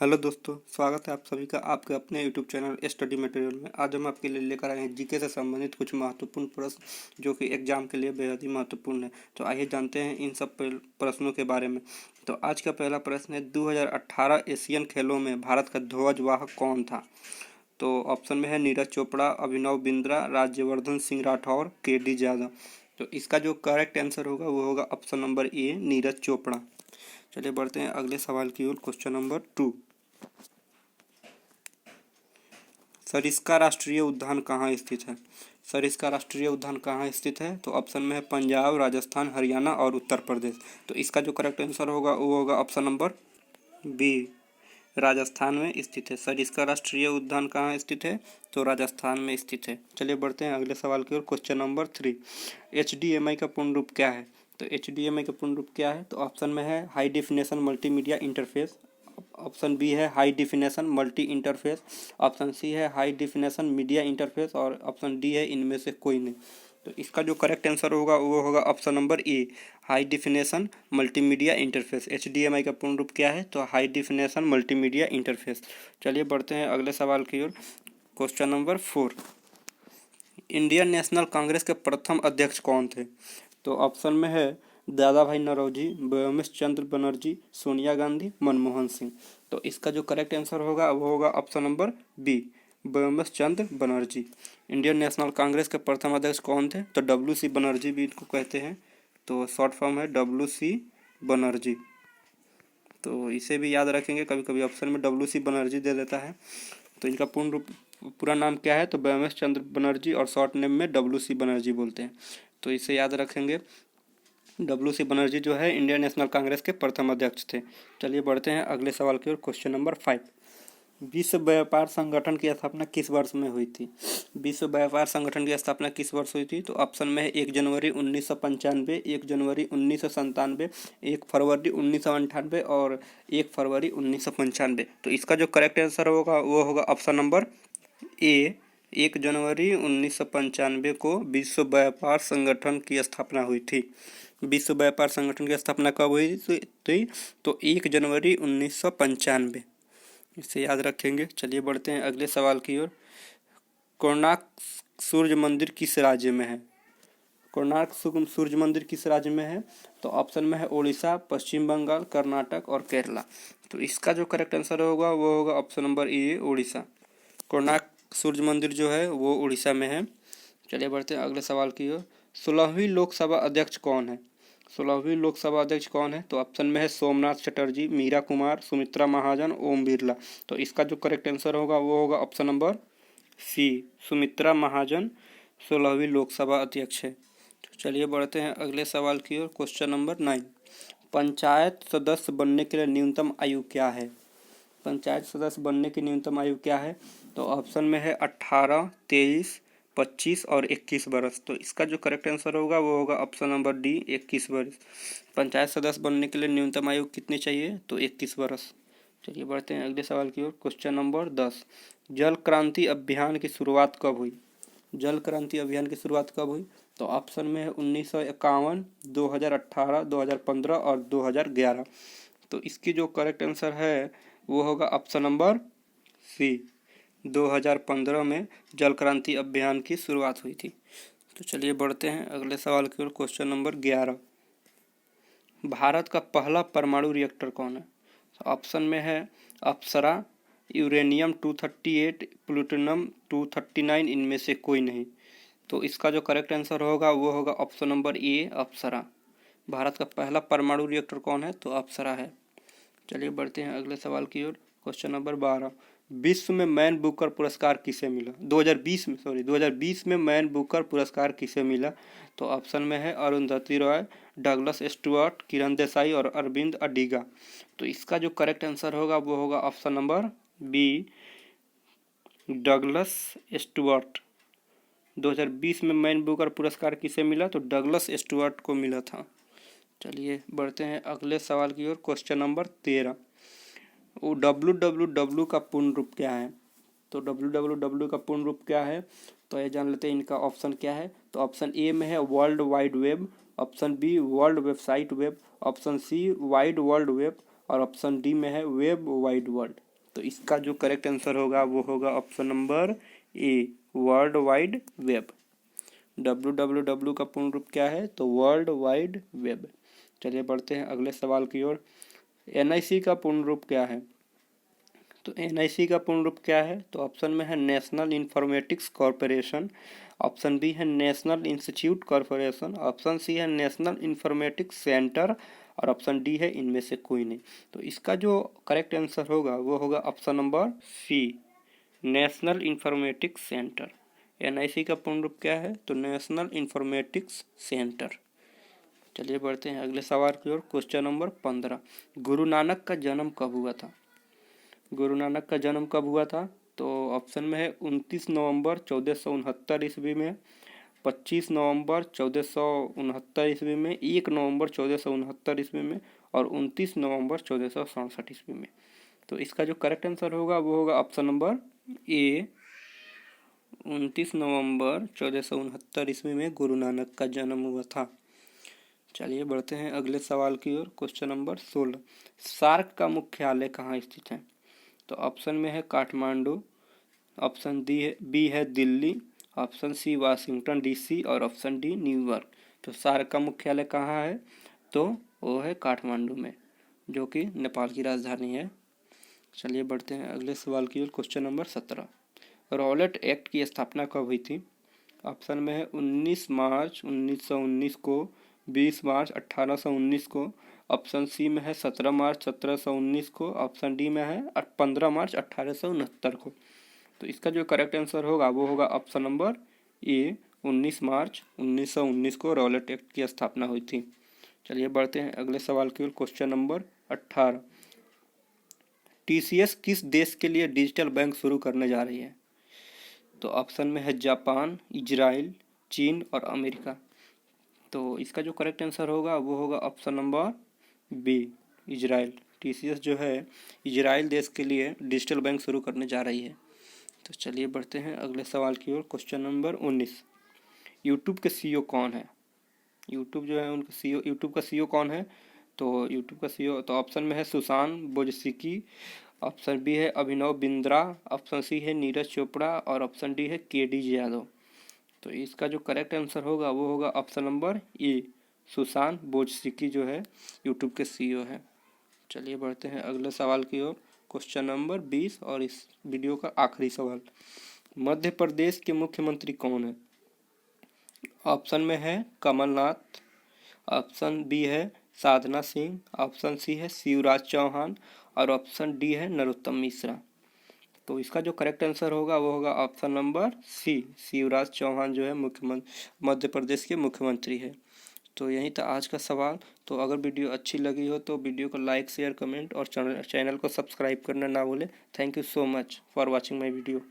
Hello दोस्तों, स्वागत है आप सभी का आपके अपने यूट्यूब चैनल स्टडी मटेरियल में। आज हम आपके लिए लेकर आए हैं जीके से संबंधित कुछ महत्वपूर्ण प्रश्न जो कि एग्जाम के लिए बेहद ही महत्वपूर्ण है। तो आइए जानते हैं इन सब प्रश्नों के बारे में। तो आज का पहला प्रश्न है, 2018 एशियन खेलों में भारत का ध्वजवाहक कौन था? तो ऑप्शन में है नीरज चोपड़ा, अभिनव बिंद्रा, राज्यवर्धन सिंह राठौर, के.डी. यादव। तो इसका जो करेक्ट आंसर होगा वो होगा ऑप्शन नंबर ए, नीरज चोपड़ा। चलिए बढ़ते हैं अगले सवाल की ओर। क्वेश्चन नंबर 2, सरिस्का राष्ट्रीय उद्यान कहाँ स्थित है? सरिस्का राष्ट्रीय उद्यान कहाँ स्थित है? तो ऑप्शन में है पंजाब, राजस्थान, हरियाणा और उत्तर प्रदेश। तो इसका जो करेक्ट आंसर होगा वो होगा ऑप्शन नंबर बी, राजस्थान में स्थित है। सरिस्का राष्ट्रीय उद्यान कहाँ स्थित है? तो राजस्थान में स्थित है। चलिए बढ़ते हैं अगले सवाल की ओर। क्वेश्चन नंबर 3, HDMI का पूर्ण रूप क्या है? तो HDMI का पूर्ण रूप क्या है? तो ऑप्शन में है high definition multimedia interface, option B है high definition multi interface, option C है हाई डिफिनेशन मीडिया इंटरफेस और ऑप्शन डी है इनमें से कोई नहीं। तो इसका जो करेक्ट आंसर होगा वो होगा ऑप्शन नंबर ए, high definition multimedia interface. HDMI का पूर्ण रूप क्या है? तो हाई डिफिनेशन मल्टीमीडिया इंटरफेस। चलिए बढ़ते हैं अगले सवाल की ओर। Question number 4, Indian National Congress के प्रथम अध्यक्ष कौन थे? तो ऑप्शन में है दादा भाई नौरोजी, व्योमेश चंद्र बनर्जी, सोनिया गांधी, मनमोहन सिंह। तो इसका जो करेक्ट आंसर होगा वो होगा ऑप्शन नंबर बी, व्योमेश चंद्र बनर्जी। इंडियन नेशनल कांग्रेस के प्रथम अध्यक्ष कौन थे? तो WC बनर्जी भी इनको कहते हैं, तो शॉर्ट फॉर्म है WC बनर्जी। तो इसे भी याद रखेंगे, कभी कभी ऑप्शन में WC बनर्जी दे देता है। तो इनका पूरा नाम क्या है? तो व्योमेश चंद्र बनर्जी और शॉर्ट नेम में WC बनर्जी बोलते हैं। तो इसे याद रखेंगे। WC बनर्जी जो है इंडियन नेशनल कांग्रेस के प्रथम अध्यक्ष थे। चलिए बढ़ते हैं अगले सवाल की ओर। क्वेश्चन नंबर 5, विश्व व्यापार संगठन की स्थापना किस वर्ष में हुई थी? विश्व व्यापार संगठन की स्थापना किस वर्ष हुई थी? तो ऑप्शन में है 1 जनवरी 1995, 1 जनवरी 1997, 1 फरवरी 1998 और 1 फरवरी 1995। तो इसका जो करेक्ट आंसर होगा वो होगा ऑप्शन नंबर ए, 1 जनवरी 1995 को विश्व व्यापार संगठन की स्थापना हुई थी। विश्व व्यापार संगठन की स्थापना कब हुई थी? तो 1 जनवरी 1995। इसे याद रखेंगे। चलिए बढ़ते हैं अगले सवाल की ओर। कोणार्क सूर्य मंदिर किस राज्य में है? कोणार्क सूर्य मंदिर किस राज्य में है? तो ऑप्शन में है उड़ीसा, पश्चिम बंगाल, कर्नाटक और केरला। तो इसका जो करेक्ट आंसर होगा वो होगा option number A, Orissa. Konark सूर्य मंदिर जो है वो उड़ीसा में है। चलिए बढ़ते हैं अगले सवाल की ओर। 16वीं लोकसभा अध्यक्ष कौन है? 16वीं लोकसभा अध्यक्ष कौन है? तो ऑप्शन में है सोमनाथ चटर्जी, मीरा कुमार, सुमित्रा महाजन, ओम बिरला। तो इसका जो करेक्ट आंसर होगा वो होगा ऑप्शन नंबर सी, सुमित्रा महाजन 16वीं लोकसभा अध्यक्ष है। तो चलिए बढ़ते हैं अगले सवाल की ओर। क्वेश्चन नंबर 9, पंचायत सदस्य बनने के लिए न्यूनतम आयु क्या है? पंचायत सदस्य बनने की न्यूनतम आयु क्या है? तो ऑप्शन में है 18, 23, 25 और 21 वर्ष। तो इसका जो करेक्ट आंसर होगा वो होगा ऑप्शन नंबर डी, 21 वर्ष। पंचायत सदस्य बनने के लिए न्यूनतम आयु कितनी चाहिए? तो 21 वर्ष। चलिए बढ़ते हैं अगले सवाल की ओर। क्वेश्चन नंबर 10, जल क्रांति अभियान की शुरुआत कब हुई? जल क्रांति अभियान की शुरुआत कब हुई? तो ऑप्शन में है 1951, 2018, 2015 और 2011। तो इसकी जो करेक्ट आंसर है वो होगा ऑप्शन नंबर सी, 2015 में जल क्रांति अभियान की शुरुआत हुई थी। तो चलिए बढ़ते हैं अगले सवाल की ओर। क्वेश्चन नंबर 11, भारत का पहला परमाणु रिएक्टर कौन है? ऑप्शन में है अप्सरा, यूरेनियम 238, प्लूटोनियम 239, इनमें से कोई नहीं। तो इसका जो करेक्ट आंसर होगा वो होगा ऑप्शन नंबर ए, अप्सरा। भारत का पहला परमाणु रिएक्टर कौन है? तो अप्सरा है। चलिए बढ़ते हैं अगले सवाल की ओर। क्वेश्चन नंबर 12, विश्व में मैन बुकर पुरस्कार किसे मिला? 2020 में मैन बुकर पुरस्कार किसे मिला? तो ऑप्शन में है अरुंधति रॉय, डगलस स्टुअर्ट, किरण देसाई और अरविंद अडिगा। तो इसका जो करेक्ट आंसर होगा वो होगा option number B, Douglas Stuart. 2020 में मैन बुकर पुरस्कार किसे मिला? तो डगलस स्टुअर्ट को मिला था। चलिए बढ़ते हैं अगले सवाल की ओर। क्वेश्चन नंबर 13, WWW का पूर्ण रूप क्या है? तो WWW का पूर्ण रूप क्या है? तो ये जान लेते हैं इनका ऑप्शन क्या है। तो ऑप्शन ए में है world wide web, option B world website web, option C wide world web और ऑप्शन डी में है वेब वाइड वर्ल्ड। तो इसका जो करेक्ट आंसर होगा वो होगा ऑप्शन नंबर ए, वर्ल्ड वाइड वेब। www का पूर्ण रूप क्या है? तो वर्ल्ड वाइड वेब। चलिए बढ़ते हैं अगले सवाल की ओर। NIC का पूर्ण रूप क्या है? तो NIC का पूर्ण रूप क्या है? तो ऑप्शन में है National Informatics Corporation, option B है National Institute Corporation, option C है नेशनल इंफॉर्मेटिक्स सेंटर और ऑप्शन डी है इनमें से कोई नहीं। तो इसका जो करेक्ट आंसर होगा वो होगा option number C, National Informatics Centre. NIC का पूर्ण रूप क्या है? तो नेशनल इंफॉर्मेटिक्स सेंटर। चलिए बढ़ते हैं अगले सवाल की ओर। क्वेश्चन नंबर 15, गुरु नानक का जन्म कब हुआ था? गुरु नानक का जन्म कब हुआ था? तो ऑप्शन में है 29 नवंबर 1469 ईस्वी में, 25 नवंबर 1469 ईस्वी में, 1 नवंबर 1469 ईस्वी में और 29 नवंबर 1467 ईस्वी में। तो इसका जो करेक्ट आंसर होगा वो होगा ऑप्शन नंबर ए, 29 नवंबर 1469 ईस्वी में गुरु नानक का जन्म हुआ था। चलिए बढ़ते हैं अगले सवाल की ओर। क्वेश्चन नंबर 16, सार्क का मुख्यालय कहाँ स्थित है? तो ऑप्शन में है काठमांडू, ऑप्शन बी है Delhi, option C Washington DC और ऑप्शन डी न्यूयॉर्क। तो सार्क का मुख्यालय कहाँ है? तो वो है काठमांडू में, जो कि नेपाल की राजधानी है। चलिए बढ़ते हैं अगले सवाल की ओर। क्वेश्चन नंबर 17, रॉलेट एक्ट की स्थापना कब हुई थी? ऑप्शन में है 19 मार्च 1919 को, 20 मार्च 1819 को, ऑप्शन सी में है 17 मार्च 1719 को, ऑप्शन डी में है 15 मार्च 1869 को। तो इसका जो करेक्ट आंसर होगा वो होगा ऑप्शन नंबर ए, 19 मार्च 1919 को रॉलेट एक्ट की स्थापना हुई थी। चलिए बढ़ते हैं अगले सवाल की ओर। क्वेश्चन नंबर 18, TCS किस देश के लिए डिजिटल बैंक शुरू करने जा रही है? तो ऑप्शन में है जापान, इजराइल, चीन और अमेरिका। तो इसका जो करेक्ट आंसर होगा वो होगा option number B, Israel. TCS जो है इजराइल देश के लिए डिजिटल बैंक शुरू करने जा रही है। तो चलिए बढ़ते हैं अगले सवाल की ओर। क्वेश्चन नंबर 19, यूट्यूब के CEO कौन है? यूट्यूब जो है उनका CEO, यूट्यूब का CEO कौन है? तो यूट्यूब का CEO, तो ऑप्शन में है सुशांत बोजसिकी, ऑप्शन बी है अभिनव बिंद्रा, ऑप्शन सी है नीरज चोपड़ा और ऑप्शन डी है KD यादव। तो इसका जो करेक्ट आंसर होगा वो होगा ऑप्शन नंबर ए, सुशांत बोजसिकी जो है यूट्यूब के CEO है। चलिए बढ़ते हैं अगले सवाल की ओर। क्वेश्चन नंबर 20 और इस वीडियो का आखिरी सवाल, मध्य प्रदेश के मुख्यमंत्री कौन है? ऑप्शन में है कमलनाथ, ऑप्शन बी है साधना सिंह, ऑप्शन सी है शिवराज चौहान और ऑप्शन डी है नरोत्तम मिश्रा। तो इसका जो करेक्ट आंसर होगा वो होगा option number C, Shivraj Chouhan जो है मुख्यमंत्री, मध्य प्रदेश के मुख्यमंत्री है। तो यही था आज का सवाल। तो अगर वीडियो अच्छी लगी हो तो वीडियो को लाइक शेयर कमेंट और चैनल को सब्सक्राइब करना ना भूलें। Thank you so much for watching my video.